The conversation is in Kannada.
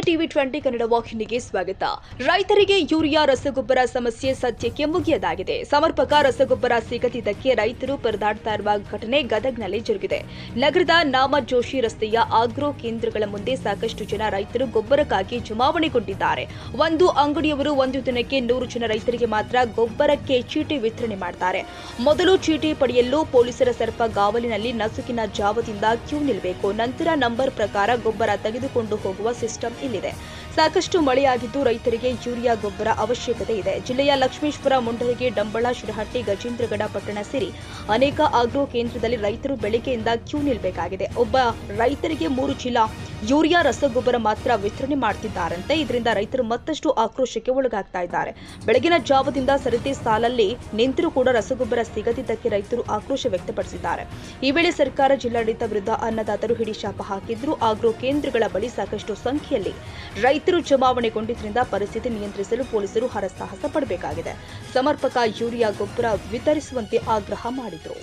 ಟಿವಿ 20 ಕನ್ನಡ ವಾಹಿನಿಗೆ ಸ್ವಾಗತ. ರೈತರಿಗೆ ಯೂರಿಯಾ ರಸಗೊಬ್ಬರ ಸಮಸ್ಯೆ ಸದ್ಯಕ್ಕೆ ಮುಗಿಯದಾಗಿದೆ. ಸಮರ್ಪಕ ರಸಗೊಬ್ಬರ ಸಿಗದಿದ್ದಕ್ಕೆ ರೈತರು ಪರದಾಡ್ತಾ ಇರುವ ಘಟನೆ ಗದಗ್ನಲ್ಲಿ ಜರುಗಿದೆ. ನಗರದ ನಾಮಜೋಶಿ ರಸ್ತೆಯ ಆಗ್ರೋ ಕೇಂದ್ರಗಳ ಮುಂದೆ ಸಾಕಷ್ಟು ಜನ ರೈತರು ಗೊಬ್ಬರಕ್ಕಾಗಿ ಜಮಾವಣೆಗೊಂಡಿದ್ದಾರೆ. ಒಂದು ಅಂಗಡಿಯವರು ಒಂದು ದಿನಕ್ಕೆ 100 ಜನ ರೈತರಿಗೆ ಮಾತ್ರ ಗೊಬ್ಬರಕ್ಕೆ ಚೀಟಿ ವಿತರಣೆ ಮಾಡ್ತಾರೆ. ಮೊದಲು ಚೀಟಿ ಪಡೆಯಲು ಪೊಲೀಸರ ಸರ್ಪಗಾವಲಿನಲ್ಲಿ ನಸುಕಿನ ಜಾವದಿಂದ ಕ್ಯೂ ನಿಲ್ಲಬೇಕು. ನಂತರ ನಂಬರ್ ಪ್ರಕಾರ ಗೊಬ್ಬರ ತೆಗೆದುಕೊಂಡು ಹೋಗುವ ಸಿಸ್ಟಮ್ ಇಲ್ಲಿದೆ. ಸಾಕಷ್ಟು ಮಳೆಯಾಗಿದ್ದು ರೈತರಿಗೆ ಯೂರಿಯಾ ಗೊಬ್ಬರ ಅವಶ್ಯಕತೆ ಇದೆ. ಜಿಲ್ಲೆಯ ಲಕ್ಷ್ಮೇಶ್ವರ, ಮುಂಡರಗಿ, ಡಂಬಳ, ಶಿರಹಟ್ಟಿ, ಗಜೇಂದ್ರಗಡ ಪಟ್ಟಣ ಸೇರಿ ಅನೇಕ ಆಗ್ರೋ ಕೇಂದ್ರದಲ್ಲಿ ರೈತರು ಬೆಳಗ್ಗೆಯಿಂದ ಕ್ಯೂ ನಿಲ್ಲಬೇಕಾಗಿದೆ. ಒಬ್ಬ ರೈತರಿಗೆ 3 ಚೀಲ ಯೂರಿಯಾ ರಸಗೊಬ್ಬರ ಮಾತ್ರ ವಿತರಣೆ ಮಾಡ್ತಿದ್ದಾರಂತೆ. ಇದರಿಂದ ರೈತರು ಮತ್ತಷ್ಟು ಆಕ್ರೋಶಕ್ಕೆ ಒಳಗಾಗ್ತಾ ಇದ್ದಾರೆ. ಬೆಳಗಿನ ಜಾವದಿಂದ ಸರತಿ ಸಾಲಲ್ಲಿ ನಿಂತರೂ ಕೂಡ ರಸಗೊಬ್ಬರ ಸಿಗದಿದ್ದಕ್ಕೆ ರೈತರು ಆಕ್ರೋಶ ವ್ಯಕ್ತಪಡಿಸಿದ್ದಾರೆ. ಈ ವೇಳೆ ಸರ್ಕಾರ ಜಿಲ್ಲಾಡಳಿತ ವಿರುದ್ಧ ಅನ್ನದಾತರು ಹಿಡಿಶಾಪ ಹಾಕಿದ್ರು. ಆಗ್ರೋ ಕೇಂದ್ರಗಳ ಬಳಿ ಸಾಕಷ್ಟು ಸಂಖ್ಯೆಯಲ್ಲಿ ರೈತರು ಜಮಾವಣೆಗೊಂಡಿದ್ದರಿಂದ ಪರಿಸ್ಥಿತಿ ನಿಯಂತ್ರಿಸಲು ಪೊಲೀಸರು ಹರಸಾಹಸ ಪಡಬೇಕಾಗಿದೆ. ಸಮರ್ಪಕ ಯೂರಿಯಾ ಗೊಬ್ಬರ ವಿತರಿಸುವಂತೆ ಆಗ್ರಹ ಮಾಡಿದರು.